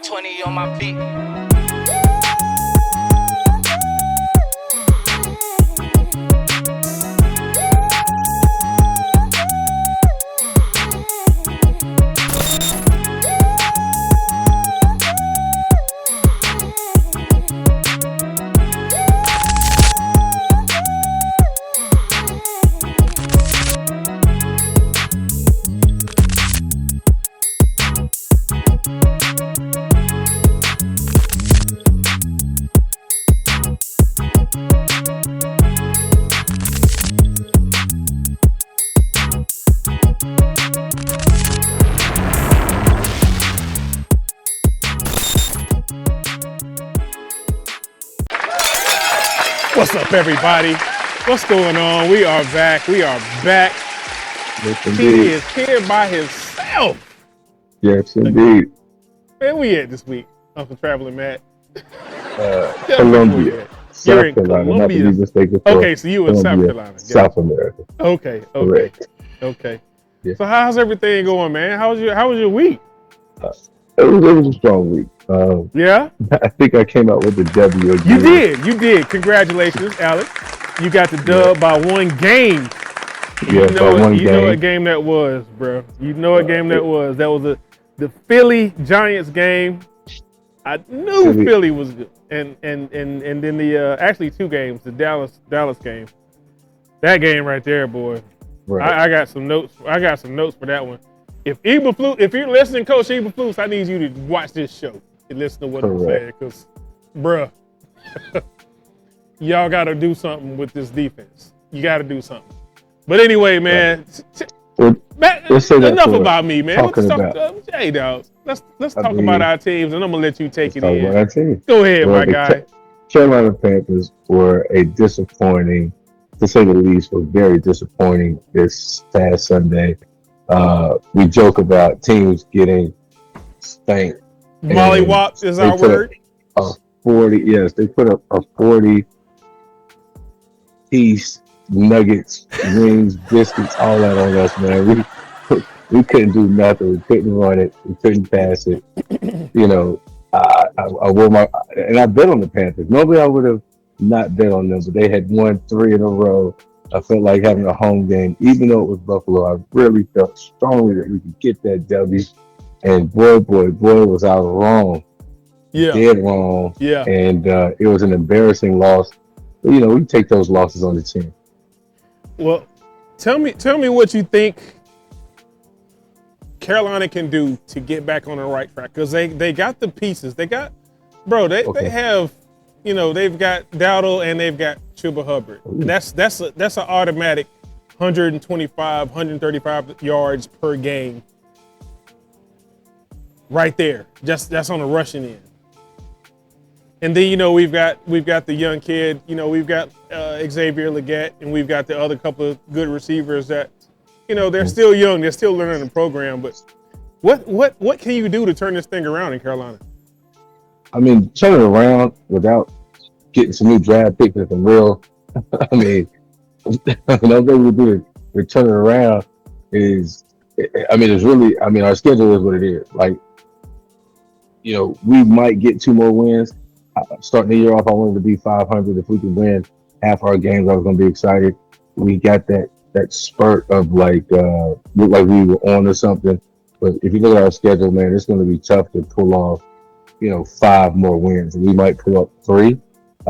Got 20 on my feet. What's up, everybody? What's going on? We are back. Yes, He indeed. is here by himself. Yes, indeed. Where we at this week, Uncle Traveling Matt? Colombia, You're South in Carolina, not to be Colombia. mistaken for Okay, so you in South Colombia, Carolina. South America. Okay. Correct. Yeah. So how's everything going, man? How was your week? It was a strong week. Yeah? I think I came out with the W again. You did. Congratulations, Alex. You got the dub by one game. Yeah, by one You know game. what game that was, bro. You know what game that was. That was the Philly Giants game. I knew Philly was good. And then the actually two games, the Dallas game. That game right there, boy. Right. I got some notes. For that one. If you're listening, Coach Eberflus, I need you to watch this show and listen to what I'm saying, because, bruh, y'all got to do something with this defense. You got to do something. But anyway, man, Let's say that enough about me, man. Talking about. Hey, dog, let's talk about our teams, and I'm gonna let you take it Talk about our in. team. Go ahead, Well, my the guy. Carolina Panthers were a disappointing, to say the least, was very disappointing this past Sunday. We joke about teams getting spanked. Mollywop is our word. They put up a 40-piece nuggets, wings, biscuits, all that on us, man. We couldn't do nothing. We couldn't run it. We couldn't pass it. You know, I bet on the Panthers. Normally I would have not bet on them, but they had won 3 in a row. I felt like having a home game, even though it was Buffalo. I really felt strongly that we could get that W. And boy, was I wrong. Yeah. Dead wrong. Yeah. And it was an embarrassing loss. But, we take those losses on the chin. Well, tell me what you think Carolina can do to get back on the right track, because they got the pieces. They have, they've got Dowdle and they've got Chuba Hubbard. That's an automatic 125, 135 yards per game right there. That's on the rushing end. And then we've got the young kid. We've got Xavier Legette, and we've got the other couple of good receivers that they're still young. They're still learning the program. But what can you do to turn this thing around in Carolina? I mean, turn it around without getting some new draft picks and some real. I mean, another thing we do to turn it around is, it's really. Our schedule is what it is. Like, we might get 2 more wins. Starting the year off, I wanted to be 500. If we could win half our games, I was going to be excited. We got that spurt of looked like we were on or something. But if you look at our schedule, man, it's going to be tough to pull off, 5 more wins. And we might pull up 3.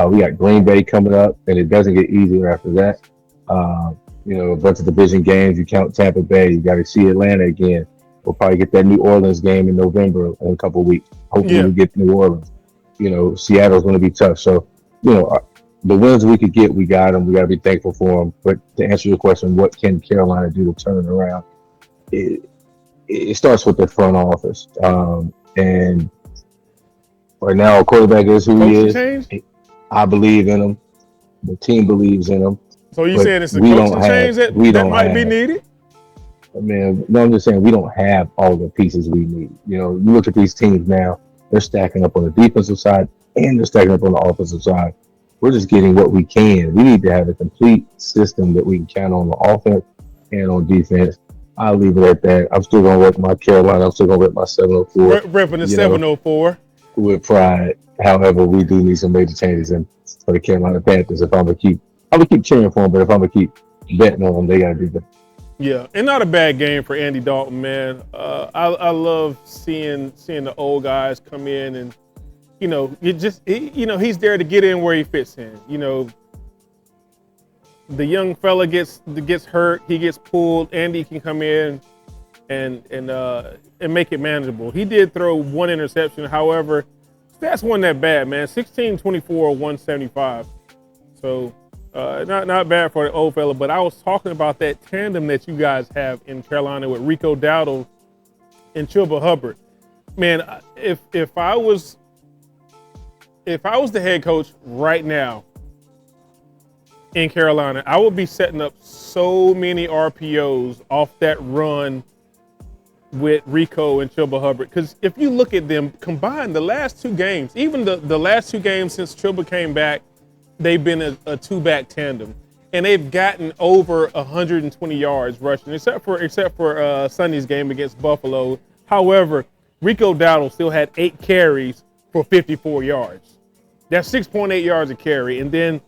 We got Green Bay coming up, and it doesn't get easier after that. A bunch of division games. You count Tampa Bay. You got to see Atlanta again. We'll probably get that New Orleans game in November in a couple of weeks. Hopefully we get New Orleans. Seattle's going to be tough. So, the wins we could get, we got them. We got to be thankful for them. But to answer your question, what can Carolina do to turn it around? It starts with the front office. And right now, our quarterback is who he is. I believe in him. The team believes in him. So you saying it's a coaching change that might be needed? No, I'm just saying we don't have all the pieces we need. You look at these teams now, they're stacking up on the defensive side and they're stacking up on the offensive side. We're just getting what we can. We need to have a complete system that we can count on the offense and on defense. I'll leave it at that. I'm still gonna rep my Carolina. I'm still gonna rep my 704. Repping the You know, 704. with pride. However, we do need some major changes in for the Carolina Panthers. If I'm gonna keep cheering for them. But if I'm gonna keep betting on them, they gotta do that. Yeah, and not a bad game for Andy Dalton, man. I love seeing the old guys come in, and he's there to get in where he fits in. The young fella gets hurt, he gets pulled. Andy can come in and make it manageable. He did throw one interception, however, stats wasn't that bad, man. 16, 24, 175. So not bad for the old fella. But I was talking about that tandem that you guys have in Carolina with Rico Dowdle and Chuba Hubbard. Man, if I was the head coach right now in Carolina, I would be setting up so many RPOs off that run with Rico and Chuba Hubbard. Because if you look at them combined, the last two games, even the last two games since Chuba came back, they've been a two-back tandem. And they've gotten over 120 yards rushing, except for Sunday's game against Buffalo. However, Rico Dowdle still had 8 carries for 54 yards. That's 6.8 yards a carry. And then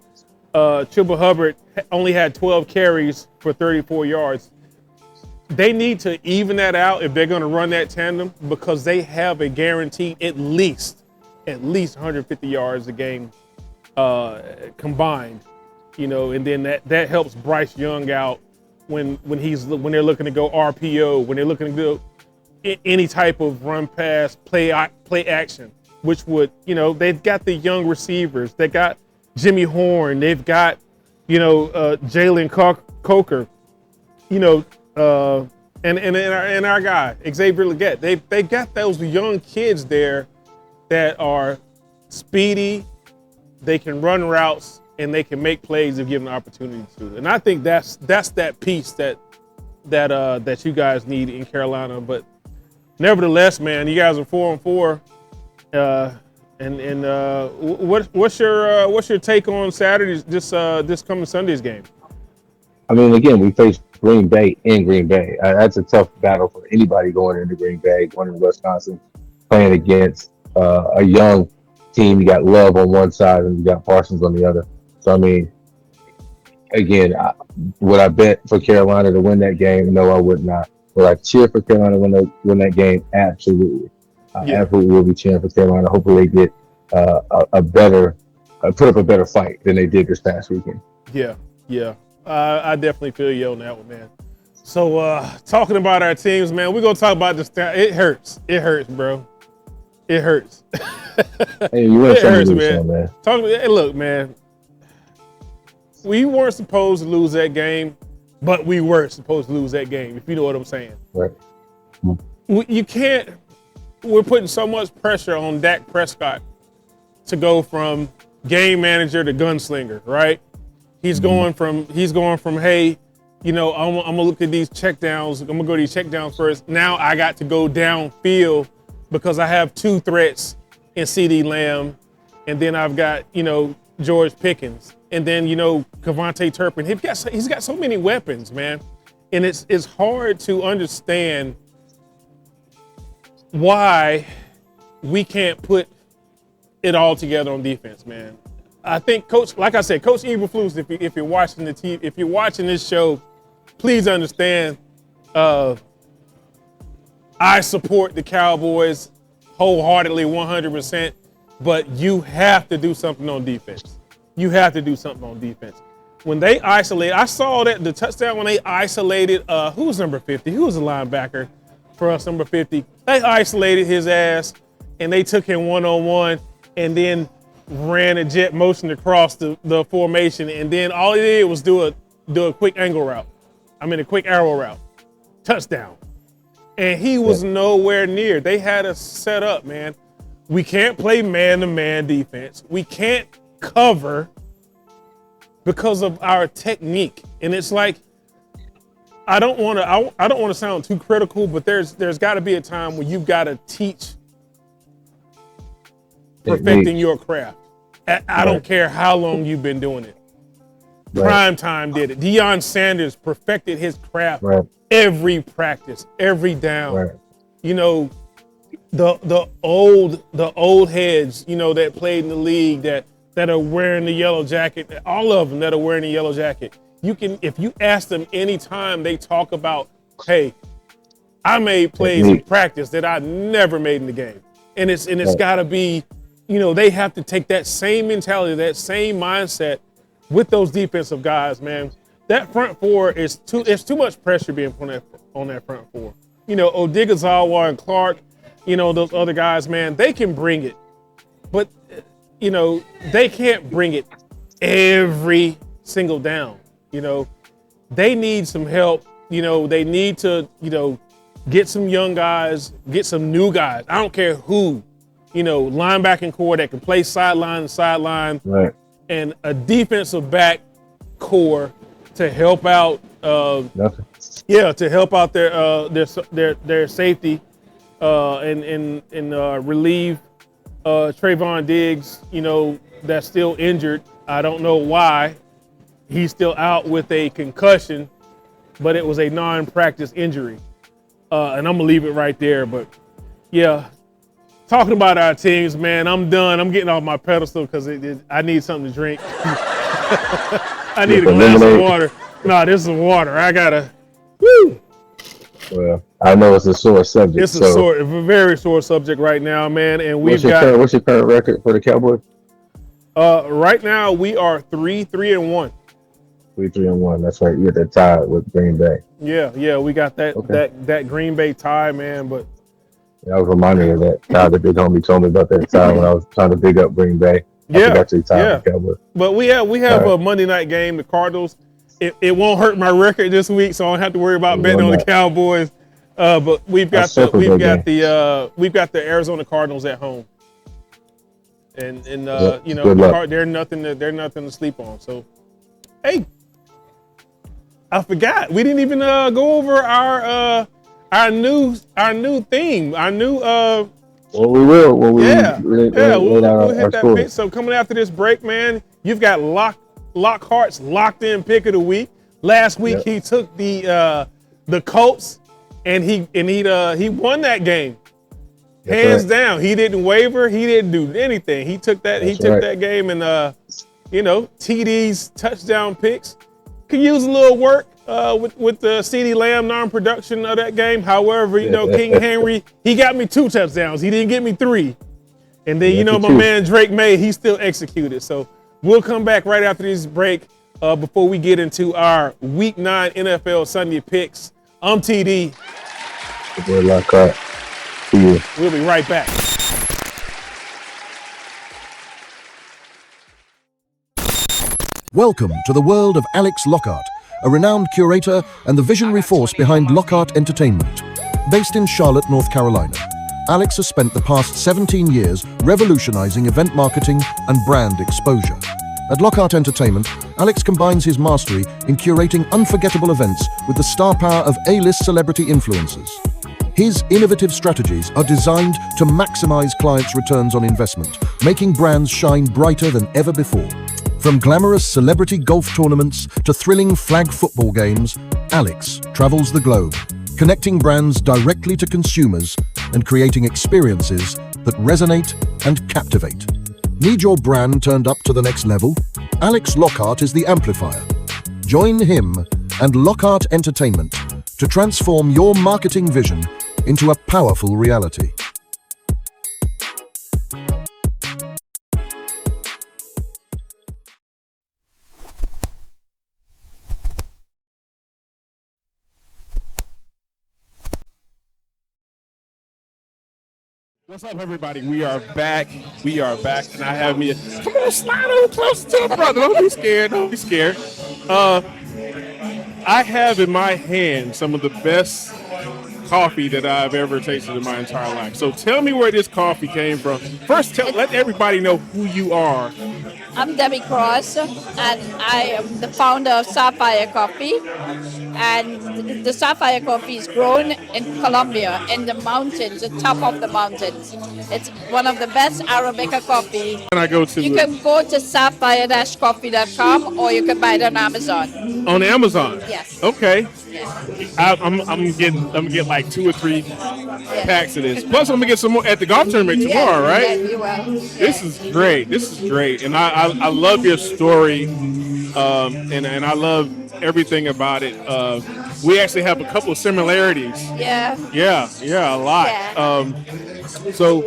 Chuba Hubbard only had 12 carries for 34 yards. They need to even that out if they're going to run that tandem, because they have a guaranteed at least 150 yards a game combined. And then that helps Bryce Young out when they're looking to go RPO, when they're looking to do any type of run pass, play action, which would, they've got the young receivers. They got Jimmy Horn. They've got, Jalen Coker, and our guy, Xavier Legette. They've got those young kids there that are speedy. They can run routes and they can make plays if given the opportunity to. And I think that's that piece that you guys need in Carolina. But nevertheless, man, you guys are 4-4. What's your take on Saturday's this coming Sunday's game? I mean, again, we faced Green Bay in Green Bay. That's a tough battle for anybody going into Green Bay, going into Wisconsin, playing against a young team. You got Love on one side and you got Parsons on the other. So, I mean, again, would I bet for Carolina to win that game? No, I would not. Would I cheer for Carolina to win that game? Absolutely. Absolutely will be cheering for Carolina. Hopefully they get put up a better fight than they did this past weekend. Yeah. I definitely feel you on that one, man. So talking about our teams, man, we're going to talk about this. It hurts. It hurts, bro. It hurts. Hey, you win some, man. Hey, look, man. We weren't supposed to lose that game, but we were supposed to lose that game, if you know what I'm saying. Right. You can't. We're putting so much pressure on Dak Prescott to go from game manager to gunslinger, right? He's going from hey, I'm gonna look at these checkdowns. I'm gonna go to these checkdowns first. Now I got to go downfield because I have 2 threats in CeeDee Lamb, and then I've got George Pickens, and then Kevontae Turpin. He's got so many weapons, man, and it's hard to understand why we can't put it all together on defense, man. I think Coach Eberflus, if you're watching the TV, if you're watching this show, please understand. I support the Cowboys wholeheartedly, 100%. But you have to do something on defense. You have to do something on defense. When they isolate, I saw that the touchdown when they isolated. Who was number 50? Who was the linebacker for us? Number 50. They isolated his ass, and they took him one-on-one, and then ran a jet motion across the formation, and then all he did was do a quick angle route. A quick arrow route. Touchdown. And he was nowhere near. They had us set up, man. We can't play man-to-man defense. We can't cover because of our technique. And it's like, I don't want to sound too critical, but there's got to be a time where you've got to teach perfecting your craft. I don't care how long you've been doing it. Prime time did it. Deion Sanders perfected his craft every practice, every down. Right. You know, the old heads, you know, that played in the league that are wearing the yellow jacket, all of them that are wearing the yellow jacket. You can, if you ask them anytime, they talk about, hey, I made plays in practice that I never made in the game. And it's gotta be, you know, they have to take that same mentality, that same mindset with those defensive guys, man. That front four it's too much pressure being put on that front four. You know, Odighizuwa and Clark, you know, those other guys, man, they can bring it. But, you know, they can't bring it every single down. You know, they need some help. You know, they need to, you know, get some young guys, get some new guys. I don't care who, you know, linebacking core that can play sideline to sideline, and a defensive back core to help out. To help out their safety, and relieve Trayvon Diggs. You know, that's still injured. I don't know why he's still out with a concussion, but it was a non-practice injury. And I'm gonna leave it right there. But yeah, talking about our teams, man, I'm done. I'm getting off my pedestal because I need something to drink. I need a glass of water. No, this is water. I gotta. Woo. Well, I know it's a sore subject. It's a very sore subject right now, man. And what's your current record for the Cowboys? Right now we are 3-3-1. 3-3-1. That's right. You're at that tie with Green Bay. Yeah, we got that Green Bay tie, man. But I was reminded of that tie. The big homie told me about that tie when I was trying to big up Green Bay. But we have a Monday night game, the Cardinals. It won't hurt my record this week, so I don't have to worry about betting on the Cowboys. But we've got the Arizona Cardinals at home, and you know, they're nothing to sleep on. So, hey, I forgot we didn't even go over our new theme, Well, we will when we we'll hit that pitch. So coming after this break, man, you've got Lockhart's locked in pick of the week. Last week he took the Colts and he won that game. Hands down. He didn't waver, he didn't do anything. He took that that game, and you know, TDs, touchdown picks. Could use a little work with the CeeDee Lamb non-production of that game. However, you know, King Henry, he got me 2 touchdowns. He didn't get me 3. And then, you know, my man Drake May, he still executed. So we'll come back right after this break before we get into our Week 9 NFL Sunday picks. I'm TD. Good Lockhart. See you. We'll be right back. Welcome to the world of Alex Lockhart, a renowned curator and the visionary force behind Lockhart Entertainment. Based in Charlotte, North Carolina, Alex has spent the past 17 years revolutionizing event marketing and brand exposure. At Lockhart Entertainment, Alex combines his mastery in curating unforgettable events with the star power of A-list celebrity influencers. His innovative strategies are designed to maximize clients' returns on investment, making brands shine brighter than ever before. From glamorous celebrity golf tournaments to thrilling flag football games, Alex travels the globe, connecting brands directly to consumers and creating experiences that resonate and captivate. Need your brand turned up to the next level? Alex Lockhart is the amplifier. Join him and Lockhart Entertainment to transform your marketing vision into a powerful reality. What's up, everybody? We are back. And I have me. Come on, slide on close to the brother. Don't be scared. I have in my hand some of the best coffee that I've ever tasted in my entire life. So tell me where this coffee came from. First, let everybody know who you are I'm Debbie Cross, and I am the founder of Sapphire Coffee. And the Sapphire Coffee is grown in Colombia, in the mountains, the top of the mountains. It's one of the best Arabica coffee. Can I go to You can go to sapphire-coffee.com, or you can buy it on Amazon. on Amazon? Yes. Okay. Yes. I'm getting like 2 or 3 packs of this. Plus, I'm gonna get some more at the golf tournament tomorrow, right? Yes, you will. This is great. This is great, and I love your story, and I love everything about it. We actually have a couple of similarities. Yeah. Yeah, a lot. Yeah. So,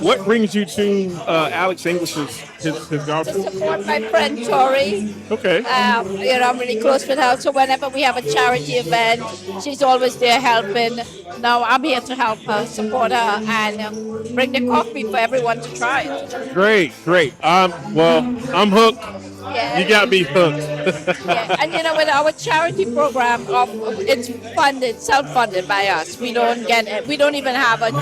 what brings you to Alex English's his golf To tour? support my friend Tori. Okay. I'm really close with her, so whenever we have a charity event, she's always there helping. Now I'm here to help her, support her, and bring the coffee for everyone to try. Great. Well, I'm hooked. Yeah. You got me hooked. Yeah. And with our charity program, it's funded, self-funded by us. We don't get it. We don't even have a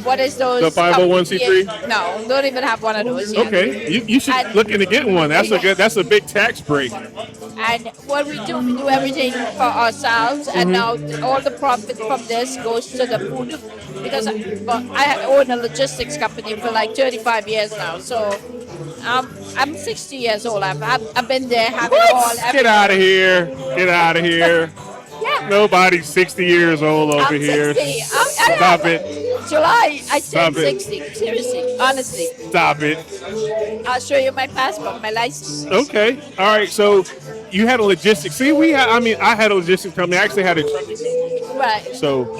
what is those? The 501c3? No, don't even have one of those yet. Okay, you should look into getting one. That's a big tax break. And what we do everything for ourselves, and now all the profit from this goes to the food, because I own a logistics company for like 35 years now. So I'm 60 years old. I've been there having all. Get out of here! Get out of here! Yeah. Nobody's 60 years old over I'm here. 60. Stop it! July, I Stop turned it. 60. Seriously, honestly. Stop it! I'll show you my passport, my license. Okay, all right. So you had a logistics. See, I had a logistics company. I actually had a trucking company. Right. So,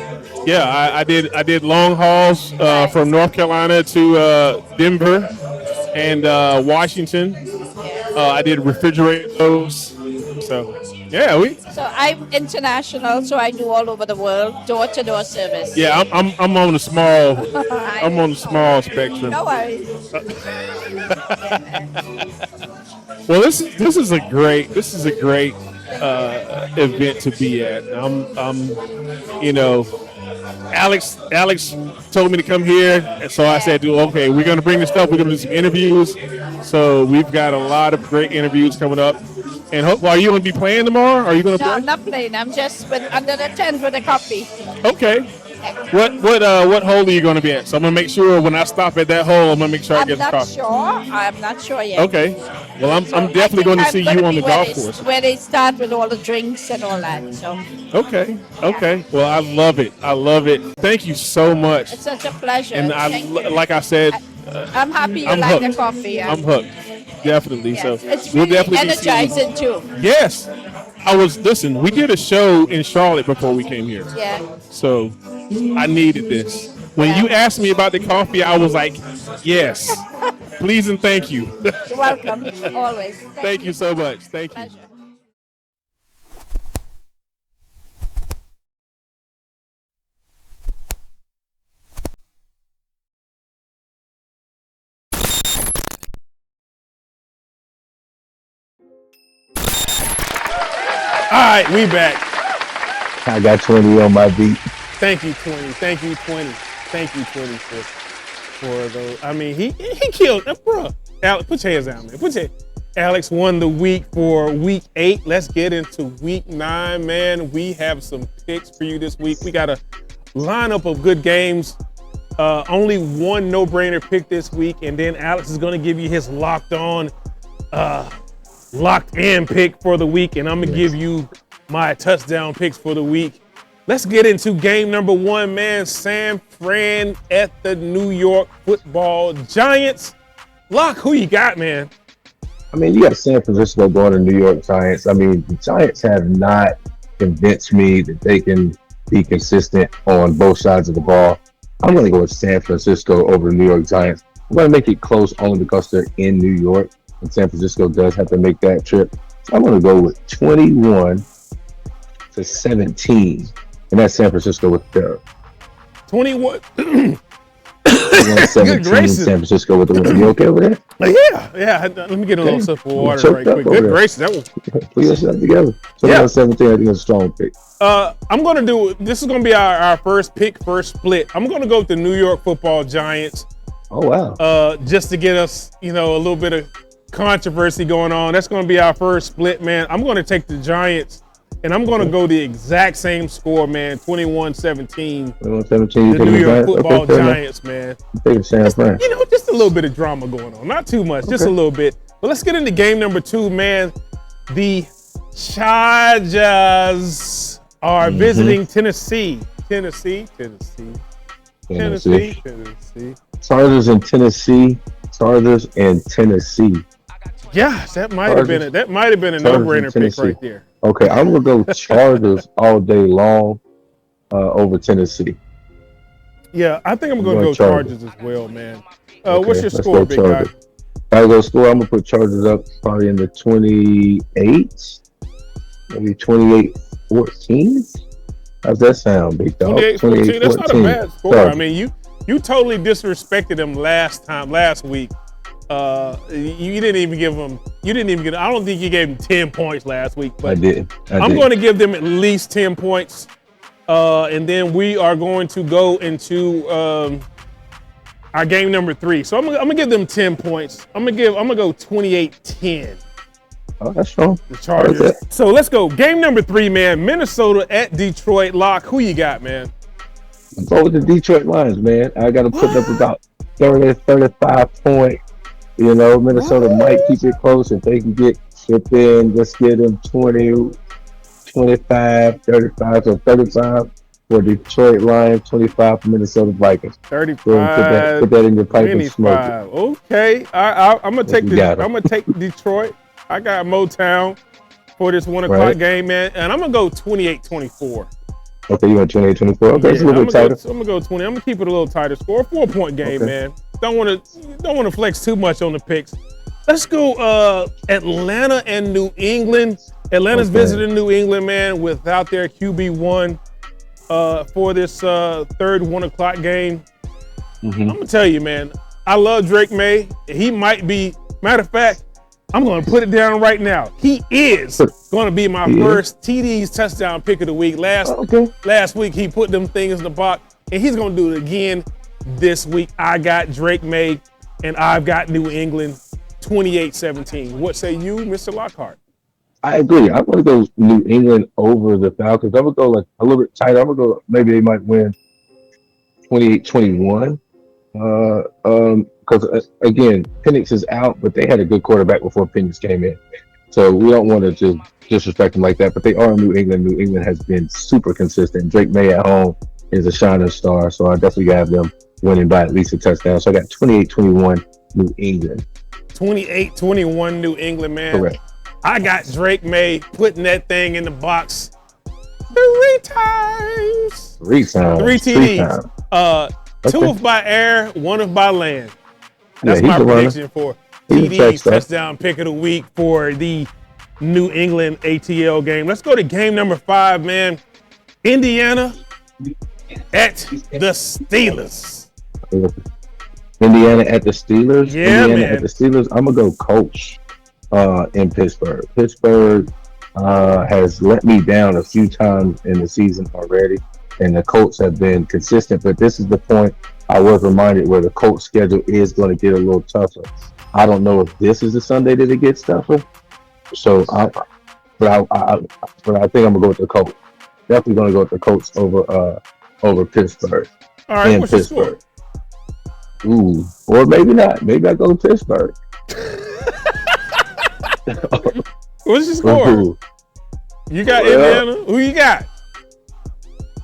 yeah, I did long hauls from North Carolina to Denver and Washington. I did refrigerators. So, yeah, So I'm international, so I do all over the world, door-to-door service. yeah, I'm on the small. I'm on the small spectrum. No worries. Well, this is a great event to be at. Alex told me to come here, and so I said, okay, we're gonna bring this stuff. We're gonna do some interviews. So we've got a lot of great interviews coming up. And are you gonna be playing tomorrow? Are you gonna No, play? I'm not playing. I'm just under the tent with a coffee. Okay. What hole are you gonna be at? So I'm gonna make sure when I stop at that hole, I'm gonna make sure I get the coffee. I'm not sure yet. Okay. Well, I'm So definitely going to see you on the golf where course. where they start with all the drinks and all that. So Okay. Well, I love it. Thank you so much. it's such a pleasure. And Thank you. like I said, I'm happy you I'm like the hooked. coffee. Yeah. I'm hooked. Definitely. Yes. So It's we'll really definitely be seeing you. energizing too. Yes. Listen, we did a show in Charlotte before we came here. Yeah. So I needed this. When you asked me about the coffee, I was like, yes. Please and thank you. You're welcome. Always. Thank you so much. Thank you. Pleasure. All right, we back. I got 20 on my beat. Thank you, 20. Thank you, 20. Thank you, 20 for those. I mean, he killed that, bro. Alex, put your hands down, man. Alex won the week for week 8. Let's get into week 9, man. We have some picks for you this week. We got a lineup of good games. Only one no-brainer pick this week, and then Alex is gonna give you his locked-in pick for the week, and I'm gonna give you my touchdown picks for the week. Let's get into game number 1, man. San Fran at the New York Football Giants. Lock, who you got, man? I mean, you got San Francisco going to New York Giants. I mean, the Giants have not convinced me that they can be consistent on both sides of the ball. I'm going to go with San Francisco over the New York Giants. I'm going to make it close only because they're in New York, and San Francisco does have to make that trip. So I'm going to go with 21-17, and that's San Francisco with the 21. 17, gracious. San Francisco with the win. You okay over there? Yeah. Let me get a little sip of water Choked right up quick. over Good there. gracious, that was. Put yourself together. So Yeah. 17, I think it's a strong pick. I'm gonna do. This is gonna be our first pick, first split. I'm gonna go with the New York Football Giants. Oh wow. Just to get us, a little bit of controversy going on. That's going to be our first split, man. I'm going to take the Giants, and I'm going to go the exact same score, man, 21-17. 21-17. The New York Football Giants, man. Just a little bit of drama going on. Not too much, just a little bit. But let's get into game number 2, man. The Chargers are visiting Tennessee. Tennessee. Chargers in Tennessee. Yeah, that might have been a no-brainer pick right there. Okay, I'm gonna go Chargers all day long over Tennessee. Yeah, I think I'm gonna go Chargers as well, man. What's your score, big guy? I'm gonna put Chargers up probably in the 28, maybe 28-14. How's that sound, big dog? 28-14. That's not a bad score. Sorry. I mean, you totally disrespected them last week. You didn't even give them. I don't think you gave them 10 points last week. But I did. I'm going to give them at least 10 points, and then we are going to go into our game number 3. So I'm gonna give them 10 points. I'm gonna go 28-10. Oh, that's strong. The Chargers. So let's go. Game number 3, man. Minnesota at Detroit. Lock. Who you got, man? I'm going with the Detroit Lions, man. I got to put up about 30-35 points. Minnesota might keep it close if they can get in. Let's get them 20, 25, 35. So 35 for Detroit Lions, 25 for Minnesota Vikings. 35. Put that in your pipe and smoke it. Okay. I'm gonna take I'm gonna take Detroit. I got Motown for this 1 o'clock game, man, and I'm gonna go 28-24. Okay, you went 28-24. Okay, it's a little bit tighter. I'm gonna go 20. I'm gonna keep it a little tighter. Score 4-point game, man. Don't want to flex too much on the picks. Let's go Atlanta and New England. Atlanta's visiting New England, man, without their QB1 for this third 1 o'clock game. I'm gonna tell you, man. I love Drake May. He might be. Matter of fact, I'm going to put it down right now. He is going to be my first TD's touchdown pick of the week. Last week, he put them things in the box, and he's going to do it again this week. I got Drake May, and I've got New England 28-17. What say you, Mr. Lockhart? I agree. I'm going to go New England over the Falcons. I'm going to go like a little bit tighter. I'm going to go maybe they might win 28-21. Because again, Penix is out, but they had a good quarterback before Penix came in, so we don't want to just disrespect them like that. But they are in New England. New England has been super consistent. Drake May at home is a shining star, so I definitely have them winning by at least a touchdown. So I got 28-21 New England. 28-21 New England, man. Correct. I got Drake May putting that thing in the box 3 times. 3 times. 3 TDs. 2 of by air, 1 of by land. That's my prediction for TD's touchdown pick of the week for the New England ATL game. Let's go to game number 5, man. Indiana at the Steelers. Indiana at the Steelers. Yeah, Indiana man. At the Steelers. I'm gonna go coach in Pittsburgh. Pittsburgh has let me down a few times in the season already, and the Colts have been consistent. But this is the point I was reminded where the Colts schedule is going to get a little tougher. I don't know if this is the Sunday that it gets tougher. So, but I think I'm gonna go with the Colts. Definitely gonna go with the Colts over Pittsburgh. All right, what's your score? Ooh, or maybe not. Maybe I go to Pittsburgh. What's your score? Ooh. You got Indiana. Who you got?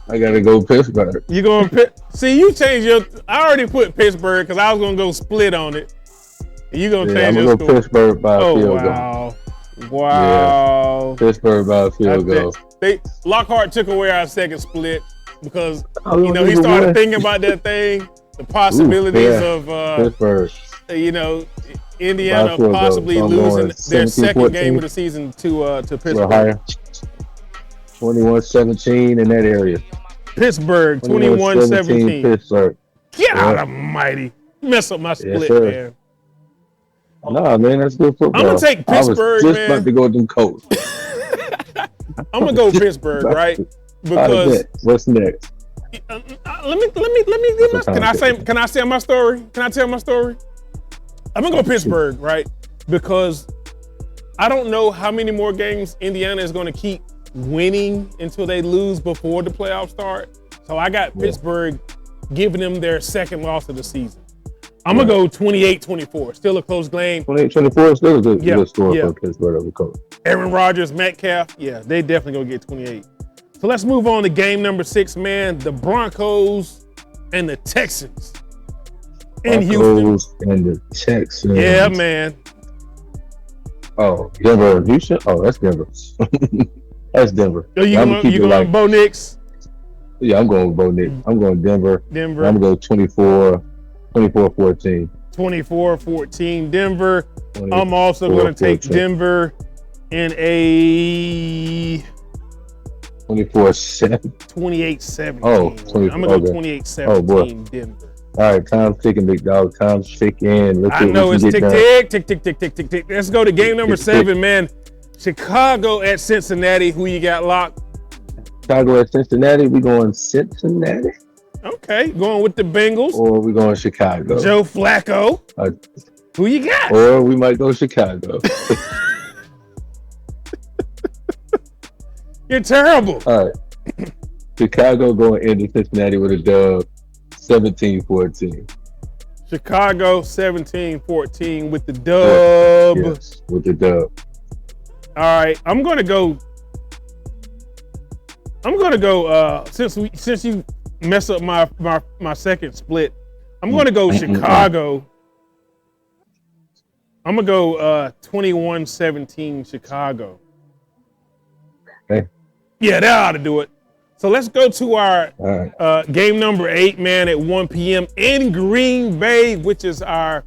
I gotta go Pittsburgh. You going See, you changed your. I already put Pittsburgh because I was gonna go split on it. You gonna change your score? I'm gonna go Pittsburgh by a field goal. Wow. Yeah. Pittsburgh by a field goal. Lockhart took away our second split because he started thinking about that thing, the possibilities of Pittsburgh. Indiana possibly losing their second game of the season to Pittsburgh. 21-17 in that area. Pittsburgh, 21-17. Pittsburgh. God almighty. Mess up my split, man. Nah, man, that's good football. I'm going to take Pittsburgh, I was just about to go with them Colts. I'm going to go Pittsburgh, right? Because what's next? Can I say my story? Can I tell my story? I'm gonna go Pittsburgh, right? Because I don't know how many more games Indiana is gonna keep winning until they lose before the playoffs start. So I got Pittsburgh giving them their second loss of the season. I'm gonna go 28-24. Still a close game. 28-24 is still a good score for Pittsburgh. Aaron Rodgers, Metcalf, they definitely gonna get 28. So let's move on to game number 6, man. The Broncos and the Texans in Houston. And the Texans. Yeah, man. Oh, Denver, Houston. Oh, that's Denver. That's Denver. Oh, you going Bo Nix? Yeah, I'm going with Bo Nix. I'm going Denver. I'm gonna go 24-14. 24-14 Denver. I'm also going to take Denver in a 24-7. 28-17. Oh, I'm going to go 28-17 Denver. All right, time's ticking, big dog. Time's ticking. I know it's tick. Let's go to game number 7, man. Chicago at Cincinnati. Who you got locked? Chicago at Cincinnati. We going Cincinnati? Okay, going with the Bengals. Or we going Chicago? Joe Flacco. Who you got? Or we might go Chicago. You're terrible. All right. Chicago going into Cincinnati with a dub, 17-14. Chicago 17-14 with the dub. Yes, with the dub. All right, I'm gonna go. Since you mess up my second split, I'm gonna go Chicago. I'm gonna go 21-17 Chicago. Okay. Yeah, that ought to do it. So let's go to our game number 8, man, at 1 p.m. in Green Bay, which is our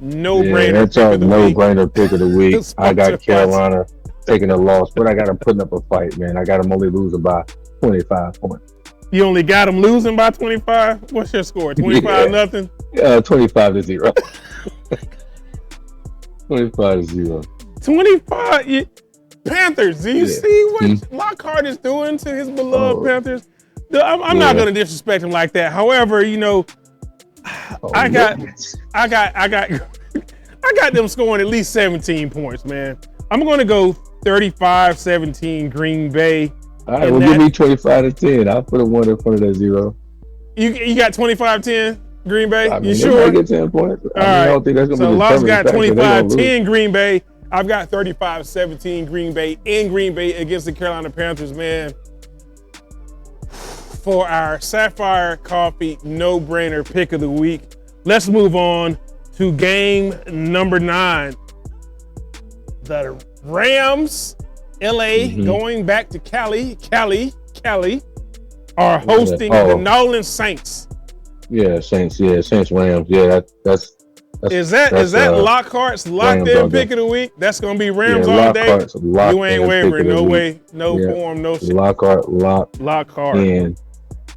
no-brainer. That's our no-brainer pick of the week. I got Carolina taking a loss, but I got them putting up a fight, man. I got them only losing by 25 points. You only got them losing by 25? What's your score? 25-0? 25-0. 25-0. 25. Panthers. Do you see what Lockhart is doing to his beloved Panthers? I'm not going to disrespect him like that. However, I got them scoring at least 17 points, man. I'm going to go 35-17 Green Bay. All right, well, give me 25-10. I'll put a 1 in front of that 0. You got 25-10 Green Bay? I mean, you sure? I get 10 points. All right. I don't think that's going to so be Lock's got 25-10 Green Bay. I've got 35-17 Green Bay in Green Bay against the Carolina Panthers, man. For our Sapphire Coffee no-brainer pick of the week, let's move on to game number 9. The Rams, LA, going back to Cali, are hosting the New Orleans Saints. Yeah, Saints. Yeah, Saints Rams. Yeah, that's. Is that Lockhart's locked in pick of the week? That's gonna be Rams all day. You ain't wavering, no way, no form, no shit. Lockhart in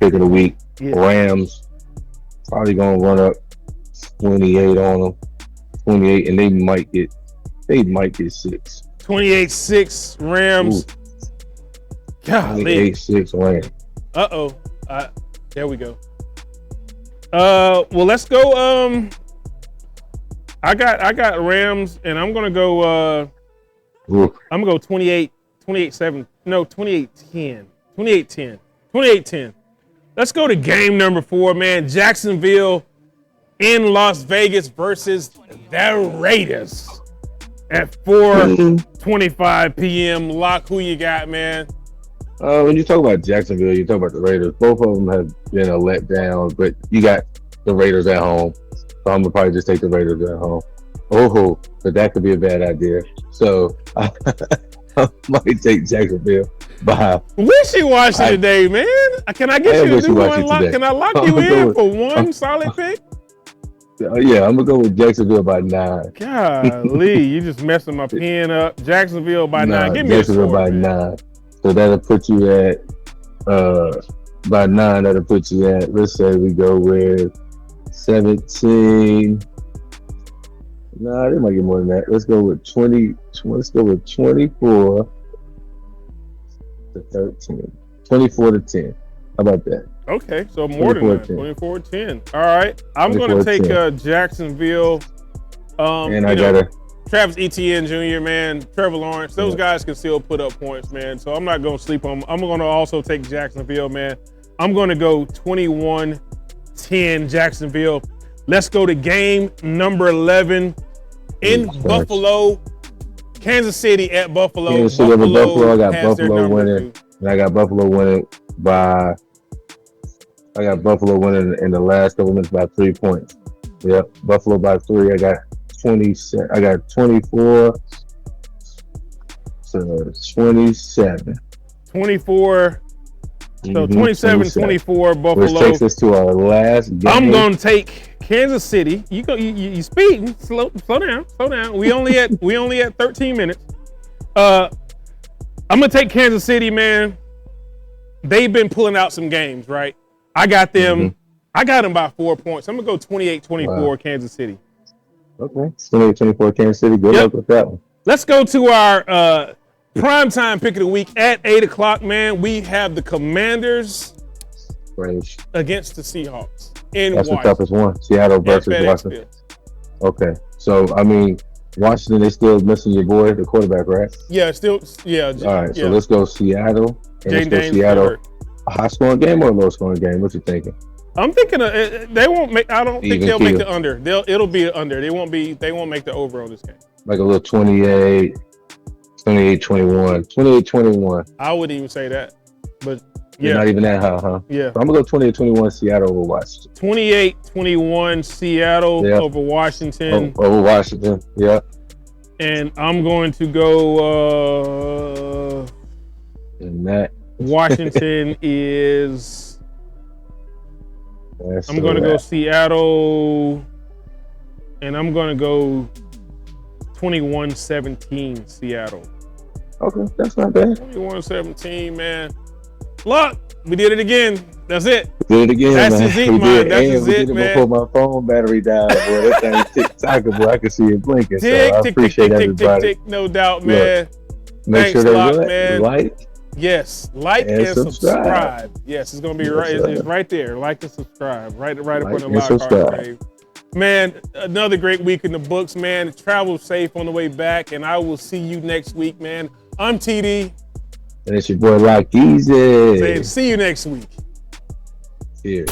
pick of the week. Yeah. Rams probably gonna run up 28 on them, 28, and they might get 6. 28-6 Rams. Golly. 28-6 Rams. There we go. Well, let's go. I got Rams, and I'm gonna go. I'm gonna go 28-7. No, 28-10. 28-10. Let's go to game number 4, man. Jacksonville in Las Vegas versus the Raiders at 4:25 p.m. Lock, who you got, man? When you talk about Jacksonville, you talk about the Raiders. Both of them have been a letdown, but you got the Raiders at home. So I'm gonna probably just take the Raiders at home. But that could be a bad idea. So I might take Jacksonville by. Wishy-washy today, man. Can I get you to do one lock? Can I lock you in for one solid pick? Yeah, I'm gonna go with Jacksonville by 9. Golly, you just messing my pen up. Jacksonville by 9. Give me Jacksonville a score, by man. 9. So that'll put you at by 9. That'll put you at. Let's say we go with 17. Nah, they might get more than that. Let's go with 20. Let's go with 24 to 13. 24 to 10. How about that? Okay, so more than that. 24-10. All right. I'm going to take Jacksonville. And I got Travis Etienne Jr., man, Trevor Lawrence. Those guys can still put up points, man. So I'm not going to sleep on them. I'm going to also take Jacksonville, man. I'm going to go 21-10 Jacksonville. Let's go to game number 11 in Buffalo. Kansas City at Buffalo. Kansas City over Buffalo. I got Buffalo winning. And I got Buffalo winning by. I got Buffalo winning in the last couple minutes by 3 points. Yep, Buffalo by 3. I got 20. I got 24 to 27. 24. So 27-24 Buffalo. Which takes us to our last game. I'm gonna take Kansas City. You speeding. Slow down. We only at 13 minutes. I'm gonna take Kansas City, man. They've been pulling out some games, right? I got them. I got them by 4 points. I'm gonna go 28-24 Kansas City. Okay, 28-24 Kansas City. Good luck with that one. Let's go to our primetime pick of the week at 8 o'clock, man. We have the Commanders against the Seahawks in That's Washington. the toughest one. Seattle versus Washington. Okay, so I mean, Washington, they still missing your boy, the quarterback, right? Yeah, still. Yeah. All right, so let's go Seattle. And let's go Jaden Seattle. A high-scoring game or a low-scoring game? What you thinking? I'm thinking they won't make. I don't think they'll make the under. It'll be an under. They won't make the over on this game. Like a little 28-21. 28-21. I wouldn't even say that, but yeah, not even that high, huh? Yeah. So I'm gonna go 28-21 Seattle over Washington. 28-21 Seattle over Washington. Over Washington, yeah. And I'm going to go. And that Washington is. I'm going to go Seattle, and I'm going to go 21-17 Seattle. Okay, that's not bad. 21-17, man. Look, we did it again. That's it. We did it again, That's man. It, man. That's it, man. Before my phone battery died, boy. That thing tick-tock, boy. I can see it blinking. So I appreciate everybody. No doubt, man. Make sure they like. Yes, like and subscribe. Yes, it's gonna be right. It's right there. Like and subscribe. Right up on the Lockhart page. Man, another great week in the books, man. Travel safe on the way back, and I will see you next week, man. I'm TD. And it's your boy Lock Easy. Saying see you next week. Cheers.